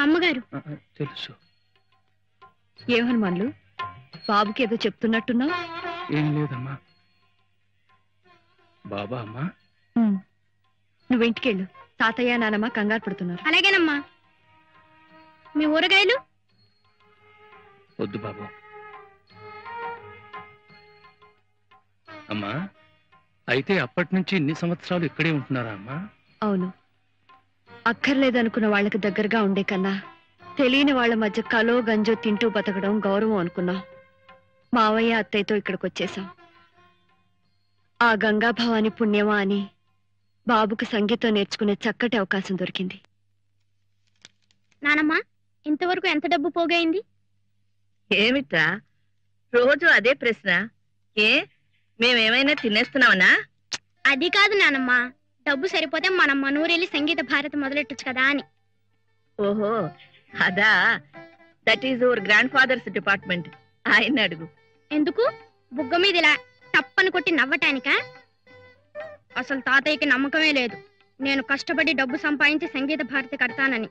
అమ్మగారు. తెలుసు. ఏం హనుమాన్లు, బాబుకి ఏదో చెప్తున్నట్టున్నావు? ఏం లేదమ్మా. బాబా అమ్మా, నువ్వింటికెళ్ళు. తాతయ్య నానమ్మ కంగారు పడుతున్నారు. అలాగేనమ్మా. మీ ఊరగాయలు? వద్దు బాబు. అమ్మా, అయితే అప్పటి నుంచి ఇన్ని సంవత్సరాలు ఇక్కడే ఉంటున్నారా అమ్మా? అవును. అక్కర్లేదనుకున్న వాళ్ళకి దగ్గరగా ఉండే కన్నా తెలియని వాళ్ళ మధ్య కలో గంజో తింటూ బతకడం గౌరవం అనుకున్నాం. మావయ్య అత్తయ్యతో ఇక్కడికి వచ్చేసాం. ఆ గంగా భవాని పుణ్యమా అని బాబుకు సంగీతం నేర్చుకునే చక్కటి అవకాశం దొరికింది. నానమ్మ, ఇంతవరకు ఎంత డబ్బు పోగైంది? ఏమిట్రా రోజు అదే ప్రశ్న? ఏ మేమేమైనా తినేస్తున్నామనా? అది కాదు నానమ్మ, డబ్బు సరిపోతే మనం మనూరెళ్ళి సంగీత భారతి మొదలెట్టొచ్చు కదా అని. ఓహో అదా. That is your grandfather's department. ఆయన అడుగు. ఎందుకు? బుగ్గ మీద ఇలా టప్పని కొట్టి నవ్వటానికా? అసలు తాతయ్యకి నమ్మకమే లేదు నేను కష్టపడి డబ్బు సంపాదించి సంగీత భారతి కడతానని.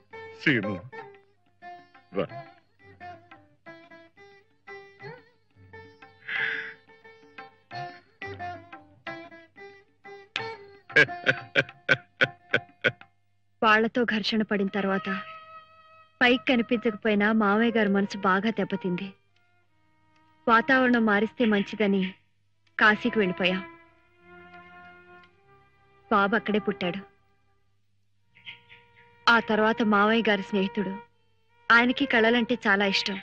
వాళ్లతో ఘర్షణ పడిన తర్వాత పైకి కనిపించకపోయినా మామయ్య గారి మనసు బాగా దెబ్బతింది. వాతావరణం మారిస్తే మంచిదని కాశీకి వెళ్ళిపోయాం. బాబు అక్కడే పుట్టాడు. ఆ తర్వాత మామయ్య గారి స్నేహితుడు, ఆయనకి కళలంటే చాలా ఇష్టం,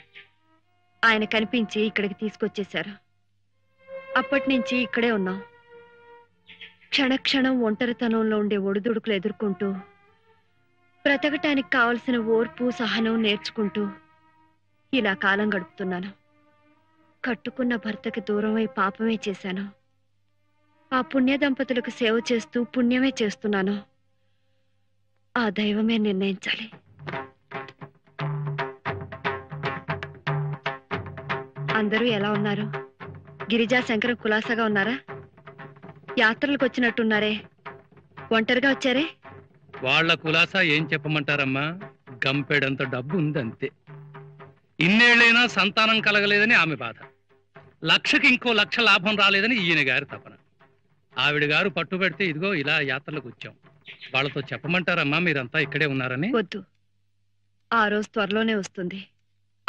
ఆయన కనిపించి ఇక్కడికి తీసుకొచ్చేశారు. అప్పటి నుంచి ఇక్కడే ఉన్నాం. క్షణక్షణం ఒంటరితనంలో ఉండే ఒడిదుడుకులు ఎదుర్కొంటూ బ్రతకటానికి కావలసిన ఓర్పు సహనం నేర్చుకుంటూ ఇలా కాలం గడుపుతున్నాను. కట్టుకున్న భర్తకి దూరమై పాపమే చేశాను. ఆ పుణ్య దంపతులకు సేవ చేస్తూ పుణ్యమే చేస్తున్నాను. ఆ దైవమే నిర్ణయించాలి. అందరూ ఎలా ఉన్నారు? గిరిజా శంకరం కులాసాగా ఉన్నారా? యాత్రలకు వచ్చినట్టున్నారే, ఒంటరిగా వచ్చారే? వాళ్ల కులాసా ఏం చెప్పమంటారమ్మా? గంపెడంత డబ్బు ఉందంతే. ఇన్నేళ్లైనా సంతానం కలగలేదని ఆమె బాధ, లక్షకి ఇంకో లక్ష లాభం రాలేదని ఈయన గారి తపన. ఆవిడ గారు పట్టుబెడితే ఇదిగో ఇలా యాత్రలకు వచ్చాం. వాళ్ళతో చెప్పమంటారమ్మా మీరంతా ఇక్కడే ఉన్నారని? వద్దు, ఆ రోజు త్వరలోనే వస్తుంది.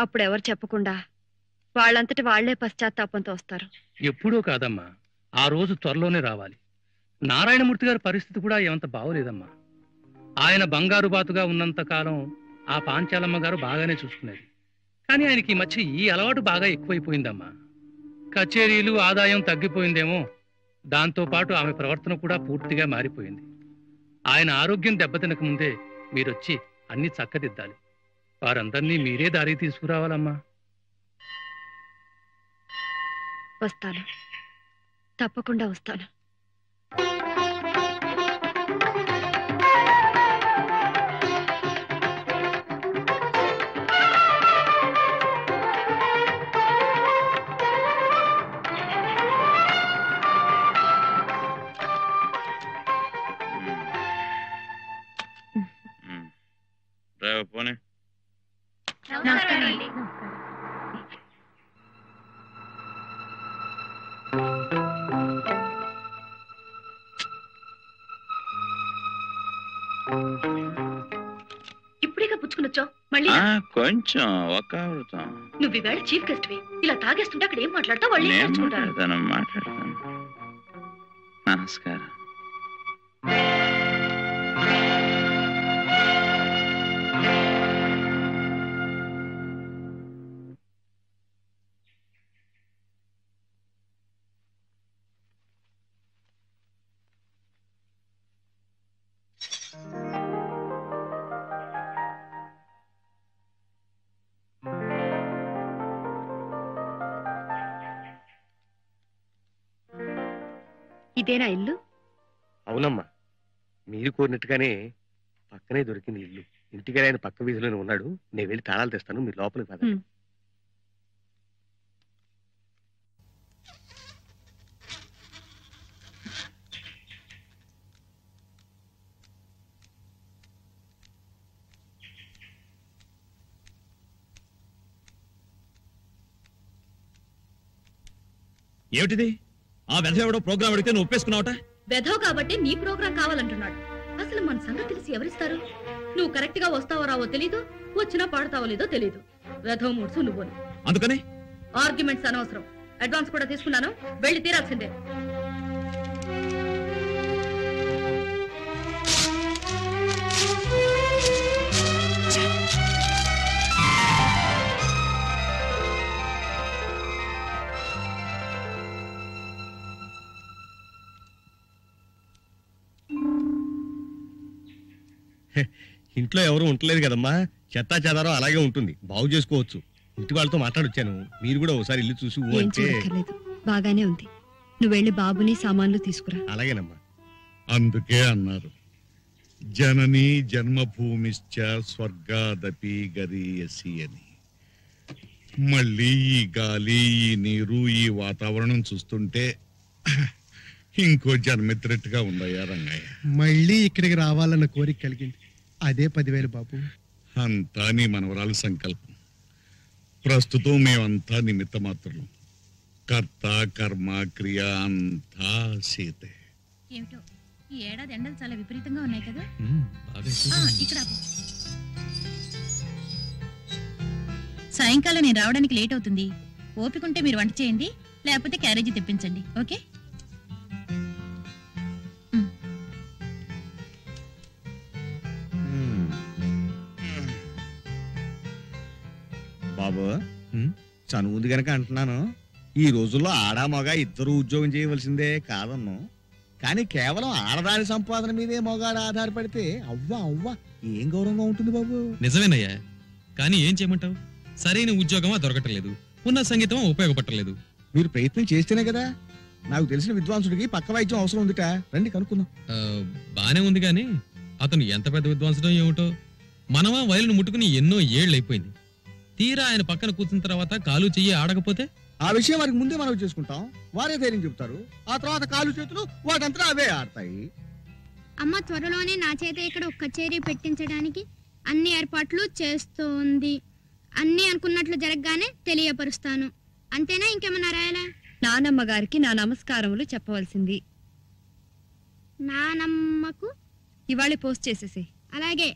అప్పుడు ఎవరు చెప్పకుండా వాళ్ళంతటి వాళ్లే పశ్చాత్తాపంతో వస్తారు. ఎప్పుడూ కాదమ్మా, ఆ రోజు త్వరలోనే రావాలి. నారాయణమూర్తి గారి పరిస్థితి కూడా ఏమంత బాగోలేదమ్మా. ఆయన బంగారు బాతుగా ఉన్నంత కాలం ఆ పాంచాలమ్మ గారు బాగానే చూసుకునేది. కానీ ఆయనకి ఈ మధ్య ఈ అలవాటు బాగా ఎక్కువైపోయిందమ్మా. కచేరీలు, ఆదాయం తగ్గిపోయిందేమో. దాంతో పాటు ఆమె ప్రవర్తన కూడా పూర్తిగా మారిపోయింది. ఆయన ఆరోగ్యం దెబ్బతినక ముందే మీరొచ్చి అన్ని చక్కదిద్దాలి. వారందరినీ మీరే దారి తీసుకురావాలమ్మా. వస్తాను, తప్పకుండా వస్తాను. పోనీ ఇప్పుడేగా పుచ్చుకునొచ్చావు మళ్ళీ? కొంచెం ఒక నువ్వు ఈవేళ చీఫ్ గెస్ట్ వి. ఇలా తాగేస్తుంటే అక్కడ ఏం మాట్లాడతావు? వాళ్ళు ఏం నేర్చుకుంటారు? మాట్లాడతాను. నమస్కారం. ఇదేనా ఇల్లు? అవునమ్మా, మీరు కోరినట్టుగానే పక్కనే దొరికింది ఇల్లు. ఇంటికి ఆయన పక్క వీధిలోనే ఉన్నాడు. నేను వెళ్ళి తాళాలు తెస్తాను, మీరు లోపలికి పదండి. ఏమిటిది? ఆ వెధవ ఎవడో ప్రోగ్రామ్ అడిగితే నువ్వు ఒప్పేసుకున్నావట? వెధవ కాబట్టి నీ ప్రోగ్రాం కావాలంటున్నాడు. అసలు మన సంగతి తెలిసి ఎవరిస్తారు? నువ్వు కరెక్ట్ గా వస్తావో రావో తెలీదు, వచ్చినా పాడతావో లేదో తెలీదు. వెధవ మూడ్సు నువ్వు. అందుకని ఆర్గ్యుమెంట్స్ అనవసరం. అడ్వాన్స్ కూడా తీసుకున్నాను, వెళ్ళి తీరాల్సిందే. ఇంట్లో ఎవరు ఉండలేదు కదమ్మా, చెత్తా చెదారం అలాగే ఉంటుంది, బాగు చేసుకోవచ్చు. ఇంటి వాళ్ళతో మాట్లాడొచ్చాను, మీరు కూడా ఒకసారి ఇల్లు చూసి ఏం చూడక్కర్లేదు, బాగానే ఉంది. నువ్వు వెళ్ళి బాబుని సామాన్లు తీసుకురా. అలాగేనమ్మా. అందుకే అన్నారు జనని జన్మభూమిశ్చ స్వర్గాదపి గరీయసి అని. మళ్ళీ ఈ గాలి, ఈ నీరు, ఈ వాతావరణం చూస్తుంటే ఇంకో జన్మెత్తినట్టుగా ఉందయ్యా రంగయ్య. మళ్ళీ ఇక్కడికి రావాలన్న కోరిక కలిగింది, అదే 10,000 బాబు. అంతా నీ మనవరాలు సంకల్పం. ప్రస్తుతం మేమంతా నిమిత్త మాత్రం. కర్త కర్మ క్రియ అంతా సీతే. ఏమిటో ఈ ఏడాది ఎండలు చాలా విపరీతంగా ఉన్నాయి కదా. ఇక్కడ సాయంకాలం నేను రావడానికి లేట్ అవుతుంది. ఓపికంటే మీరు వంట చేయండి, లేకపోతే క్యారేజీ తెప్పించండి. ఓకే? బాబు చనువుంది గనక అంటున్నాను, ఈ రోజుల్లో ఆడా మగ ఇద్దరు ఉద్యోగం చేయవలసిందే కాదన్ను. కానీ కేవలం ఆడదాని సంపాదన మీదే మగాడు ఆధారపడితే అవ్వా ఏం గౌరవంగా ఉంటుంది బాబు. నిజమేనయ్యా, కానీ ఏం చేయమంటావు? సరైన ఉద్యోగమా దొరకటలేదు, ఉన్న సంగీతం ఉపయోగపడలేదు. మీరు ప్రయత్నం చేస్తేనే కదా. నాకు తెలిసిన విద్వాంసుడికి పక్క వైద్యం అవసరం ఉందిట, రండి కనుక్కుందాం. బానే ఉంది కానీ అతను ఎంత పెద్ద విద్వాంసుడో ఏమిటో. మనమా వయలును ముట్టుకుని ఎన్నో ఏళ్ళైపోయింది. తీరా ఆయన పక్కన కూర్చున్న తర్వాత కాలు చెయ్యి ఆడకపోతే ఆ విషయం వారికి ముందే మనం చేసుకుంటాం, వారే ధైర్యం చెబుతారు. ఆ తర్వాత కాలు చేతులు వాటంతా అవే ఆడతాయి. అమ్మ త్వరలోనే నా చేత ఇక్కడ ఒక కచేరీ పెట్టించడానికి అన్ని ఏర్పాట్లు చేస్తోంది. అన్ని అనుకున్నట్లు జరగగానే తెలియపరుస్తాను. అంతేనా, ఇంకేమన్నా రాయాలా? నానమ్మ గారికి నా నమస్కారములు చెప్పవలసింది. నానమ్మకు ఇవాళ పోస్ట్ చేసేసి. అలాగే.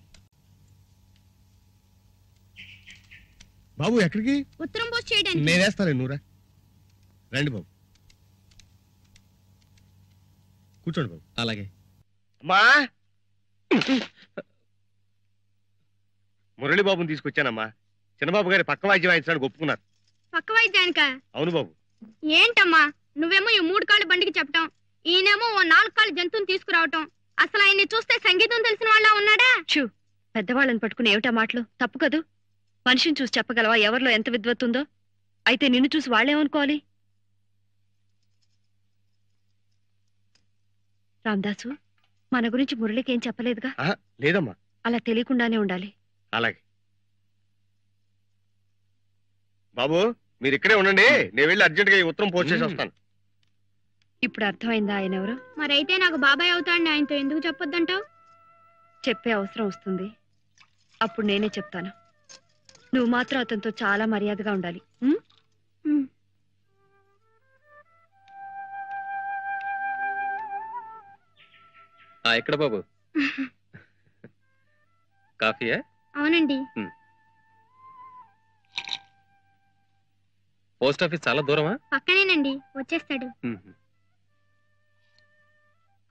బాబు ఎక్కడికి? ఉత్తరం పోస్ట్ చేయడానికి. నేనేస్తాను, నువ్వురా. రండి బాబు, కూర్చోండి బాబు. అలాగే. అమ్మా, మురళి బాబుని తీసుకొచ్చానమ్మా. చిన్నబాబు గారి పక్క వాయిద్యం వాయించడానికి ఒప్పుకున్నారు. పక్క వాయిద్యానికా? అవును బాబు. ఏంటమ్మా నువ్వేమో ఈ 3 కాళ్ళ బండికి చెప్పటం, ఈయనేమో ఓ 4 కాళ్ళ జంతువుని తీసుకురావటం. అసలు ఆయన్ని చూస్తే సంగీతం తెలిసిన వాళ్ళ ఉన్నాడా? పెద్దవాళ్ళని పట్టుకుని ఏమిటా మాటలు? తప్పు కదూ. మనిషిని చూసి చెప్పగలవా ఎవరిలో ఎంత విద్వత్తుందో? అయితే నిన్ను చూసి వాళ్ళేమనుకోవాలి? రామదాసు, మన గురించి మురళికి ఏం చెప్పలేదుగా? లేదమ్మా. అలా తెలియకుండానే ఉండాలి. అలాగే బాబు, మీరు ఇక్కడే ఉండండి, నేను వెళ్ళి అర్జెంట్గా ఈ ఉత్తరం పోస్ట్ చేసి వస్తాను. ఇప్పుడు అర్థమైందా ఆయన ఎవరు? మరైతే నాకు బాబాయ్ అవుతాడు, ఆయనతో ఎందుకు చెప్పొద్దంటావు? చెప్పే అవసరం వస్తుంది, అప్పుడు నేనే చెప్తాను. నువ్వు మాత్రం అతనితో చాలా మర్యాదగా ఉండాలి. ఎక్కడ బాబు? కాఫీయా? అవునండి. పోస్ట్ ఆఫీస్ చాలా దూరమా? పక్కనేనండి, వచ్చేస్తాడు.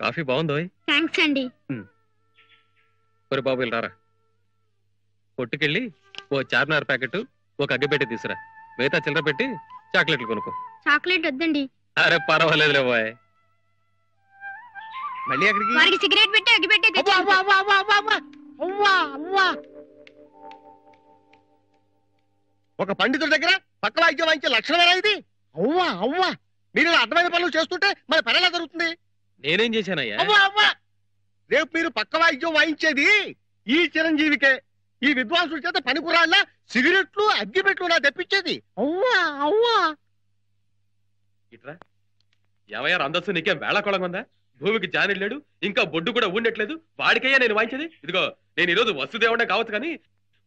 కాఫీ బాగుందో? థ్యాంక్స్ అండి. ఒరే బాబు రారా, కొట్టుకెళ్ళి ఓ చార్మినార్ ప్యాకెట్, ఒక అగ్గిపెట్టి తీసురా. మిగతా చిల్లర పెట్టి చాక్లెట్లు కొనుక్కో. చాక్లెట్ వద్దండి. అరే పర్వాలేదులే బాయ్. మళ్ళీ అక్కడికి? వారికి సిగరెట్ పెట్టి అగ్గిపెట్టి ఒక పండితుడి దగ్గర పక్క వాయిద్యం వాయించే లక్షణమేనా ఇది? అవ్వా మీరు అర్థమైన పనులు చేస్తుంటే మన పని ఎలా జరుగుతుంది? నేనేం చేశానయ్యా? రేపు మీరు పక్క వాయిద్యం వాయించేది ఈ చిరంజీవికే. ఈ విద్వాంసుడి చేత పని కురాళ్ళ సిగరెట్లు అగ్గిపెట్లు నా తెప్పించేది. అవ్వా ఇట్రా ఏమయ్యా అందస్సు, నీకేం వేళకోళంగా ఉందా? భూమికి జానిళ్ళాడు, ఇంకా బొడ్డు కూడా ఉండట్లేదు, వాడికయ్యా నేను వాయించేది. ఇదిగో నేను ఈరోజు వస్తుదేవుడే కావచ్చు కానీ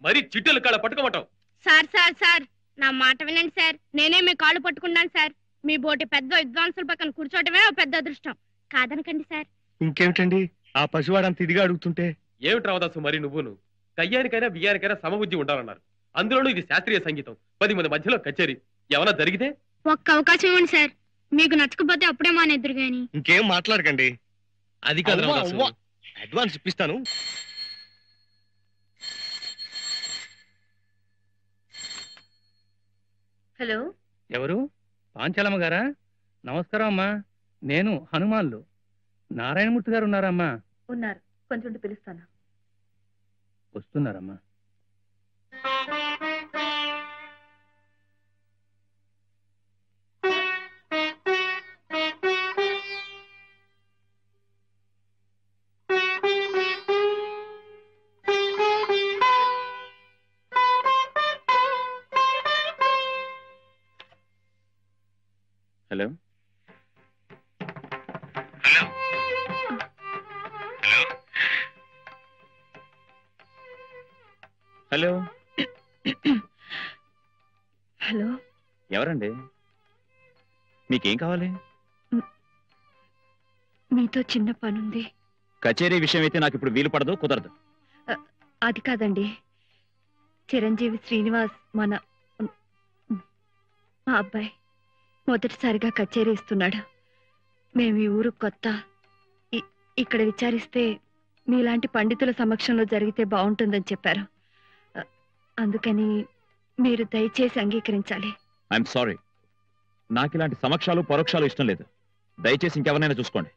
మరి చిట్టెలు కాళ్ళ పట్టుకోమంటావు. సార్ సార్ సార్, నా మాట వినండి సార్. నేనే మీ కాళ్ళు పట్టుకున్నాను సార్. మీ బోటి పెద్ద విద్వాంసుల పక్కన కూర్చోవటమే ఓ పెద్ద అదృష్టం. కాదనకండి సార్. ఇంకేమిటండి ఆ పసివాడంత ఇదిగా అడుగుతుంటే? ఏమిటి రావదాసు మరి నువ్వును? కయ్యానికైనా బియ్యానికైనా సమబుద్ధి ఉండాలన్నారు. అందులోనూ ఇది శాస్త్రీయ సంగీతం, 10 మంది మధ్యలో కచేరీ. ఏమన్నా జరిగితే ఒక్క అవకాశం ఇవ్వండి సార్. మీకు నచ్చకపోతే అప్పుడే మానేద్దరు గాని. ఇంకేం మాట్లాడకండి. అది కాదు అవ్వ, రావదాసు. అవ్వ. అడ్వాన్స్ ఇప్పిస్తాను. హలో, ఎవరు? పాంచాలమ్మ గారా? నమస్కారం అమ్మా. నేను హనుమాన్లు. నారాయణమూర్తి గారు ఉన్నారా అమ్మా? ఉన్నారు. కొంచెం పిలుస్తాను. వస్తున్నారమ్మా. హలో హలో హలో, ఎవరండి? మీకేం కావాలి? మీతో చిన్న పనుంది. కచేరీ విషయం అయితే నాకు ఇప్పుడు వీలు పడదు, కుదరదు. అది కాదండి, చిరంజీవి శ్రీనివాస్ మా అబ్బాయి మొదటిసారిగా కచేరీ ఇస్తున్నాడు. మేము ఈ ఊరు కొత్త. ఇక్కడ విచారిస్తే మీలాంటి పండితుల సమక్షంలో జరిగితే బాగుంటుందని చెప్పారు. అందుకని మీరు దయచేసి అంగీకరించాలి. ఐఎమ్ సారీ, నాకు ఇలాంటి సమక్షాలు పరోక్షాలు ఇష్టం లేదు. దయచేసి ఇంకెవరినైనా చూసుకోండి.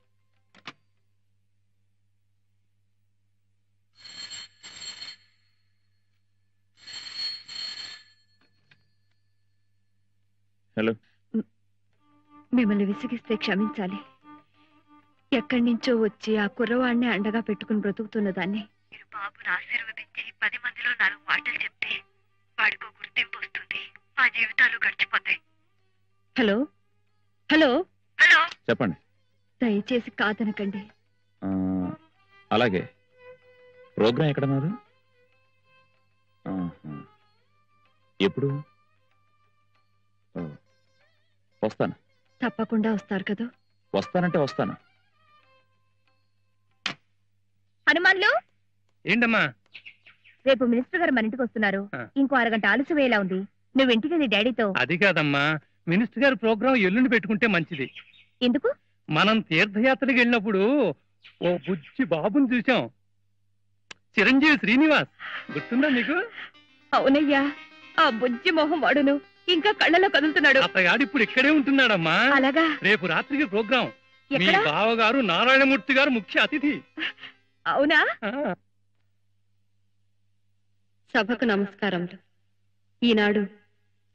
హలో, మిమ్మల్ని విసిగిస్తే క్షమించాలి. ఎక్కడి నుంచో వచ్చి ఆ కుర్రవాడిని అండగా పెట్టుకుని బ్రతుకుతున్న దాన్ని మీరు బాబును ఆశీర్వదించి 10 మందిలో 4 మాటలు చెప్తే వాడికి గుర్తింపు వస్తుంది. మా జీవితాలు గడిచిపోతాయి. హలో హలో హలో, చెప్పండి. దయచేసి కాదనకండి. అలాగే. ప్రోగ్రాం ఎక్కడన్నారు? ఎప్పుడు? వస్తాను. తప్పకుండా వస్తారు కదా? వస్తానంటే వస్తాను. హనుమాన్లు, ఏంటమ్మా? రేపు మినిస్టర్ గారు మన ఇంటికి వస్తున్నారు. ఇంకో అరగంట ఆలస్యం అయ్యేలా ఉంది. నువ్వు ఇంటికి నీ డాడీతో. అది కాదమ్మా, మినిస్టర్ గారి ప్రోగ్రాం ఎల్లుండి పెట్టుకుంటే మంచిది. ఎందుకు? మనం తీర్థయాత్రకి వెళ్ళినప్పుడు ఓ బుజ్జి బాబుని చూసాం, చిరంజీవి శ్రీనివాస్. గుర్తుందా మీకు? అవునయ్యా, ఆ బుజ్జి మొహం వాడును ఇంకా కళ్ళలో కదులుతున్నాడు. అతగాడు ఇప్పుడు ఇక్కడే ఉంటున్నాడమ్మా. అలాగా? రేపు రాత్రికి ప్రోగ్రాం. మీ ఎక్కడ? బావగారు నారాయణమూర్తి గారు ముఖ్య అతిథి. అవునా? సభకు నమస్కారములు. ఈనాడు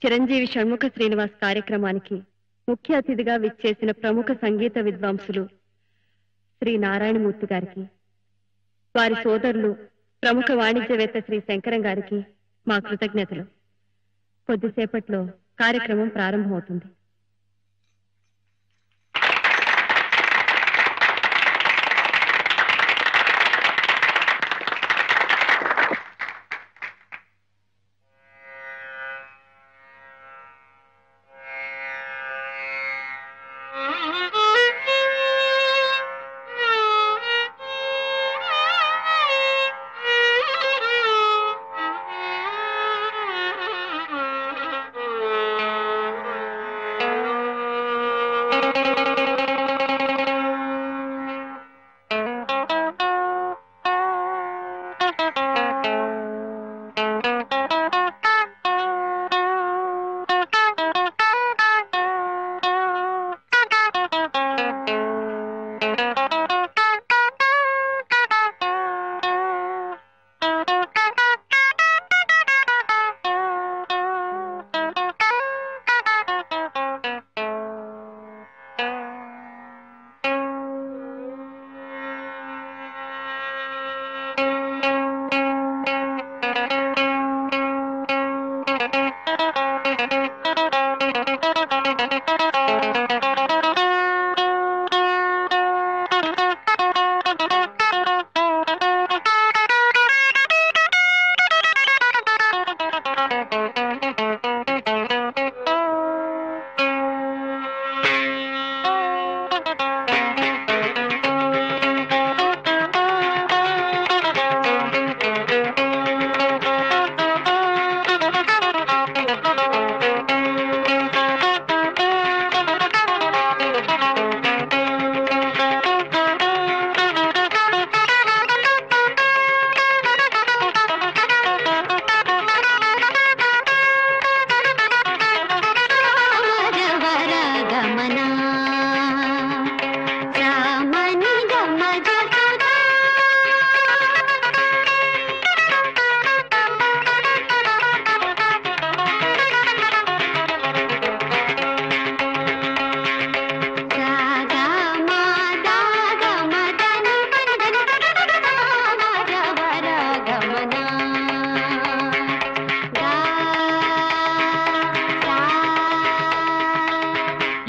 చిరంజీవి షణ్ముఖ శ్రీనివాస్ కార్యక్రమానికి ముఖ్య అతిథిగా విచ్చేసిన ప్రముఖ సంగీత విద్వాంసులు శ్రీ నారాయణమూర్తి గారికి, వారి సోదరులు ప్రముఖ వాణిజ్యవేత్త శ్రీ శంకరం గారికి మా కృతజ్ఞతలు. కొద్దిసేపట్లో కార్యక్రమం ప్రారంభమవుతుంది.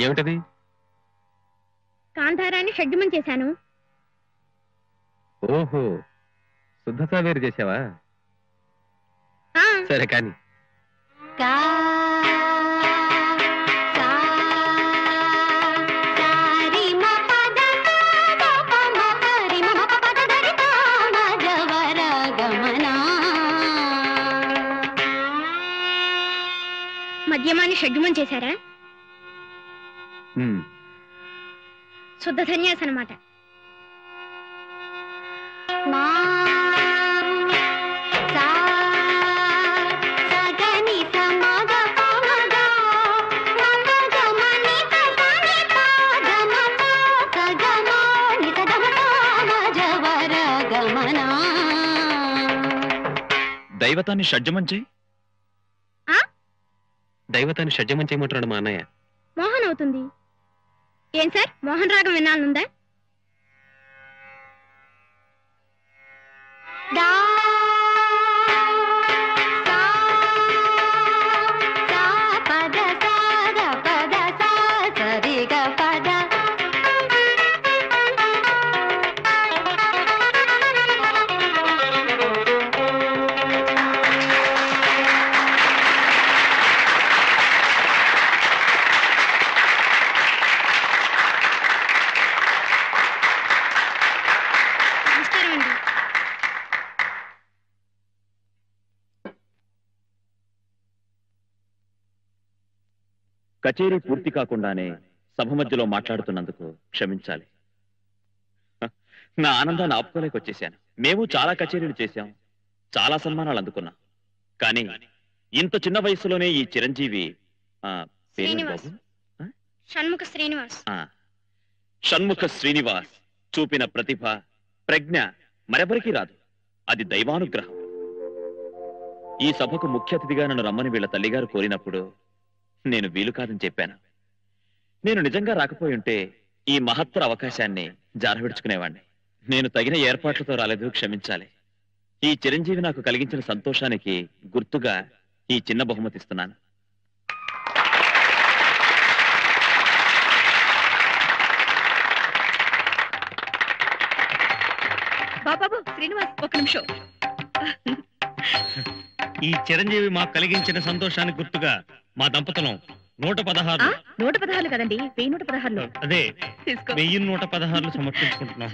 ఏమిటది? కాంతారాన్ని షడ్జమం చేశాను. ఓహో, శుద్ధ సావేరు చేసావా? సరే కానీ మధ్యమాన్ని షడ్జమం చేశారా? శుద్ధ సన్యాసి అన్నమాట. దైవతాన్ని షడ్జమం చేయి. దైవతాన్ని షడ్జమం చేయమంటున్నాడు మా అన్నయ్య. మోహన్ అవుతుంది. ఏం సార్, మోహన్ రాగం వినాలనుందా? కచేరీ పూర్తి కాకుండానే సభ మధ్యలో మాట్లాడుతున్నందుకు క్షమించాలి. నా ఆనందాన్ని ఆపుకోలేకొచ్చేశాను. మేము చాలా కచేరీలు చేశాం, చాలా సన్మానాలు అందుకున్నాం. కానీ ఇంత చిన్న వయసులోనే ఈ చిరంజీవి షణ్ముఖ శ్రీనివాస్ చూపిన ప్రతిభ, ప్రజ్ఞ మరెవరికీ రాదు. అది దైవానుగ్రహం. ఈ సభకు ముఖ్య అతిథిగా నన్ను రమ్మని వీళ్ళ తల్లిగారు కోరినప్పుడు నేను వీలు కాదని చెప్పాను. నేను నిజంగా రాకపోయి ఉంటే ఈ మహత్తర అవకాశాన్ని జారవిడుచుకునేవాణ్ణి. నేను తగిన ఏర్పాట్లతో రాలేదు, క్షమించాలి. ఈ చిరంజీవి నాకు కలిగించిన సంతోషానికి గుర్తుగా ఈ చిన్న బహుమతి ఇస్తున్నాను. బాబు శ్రీనివాస్, ఒక నిమిషం. ఈ చిరంజీవి మాకు కలిగించిన సంతోషానికి గుర్తుగా మా దంపతులం 116 116 కదండి, 1116 అదే 1116 సమర్పించుకుంటున్నాం.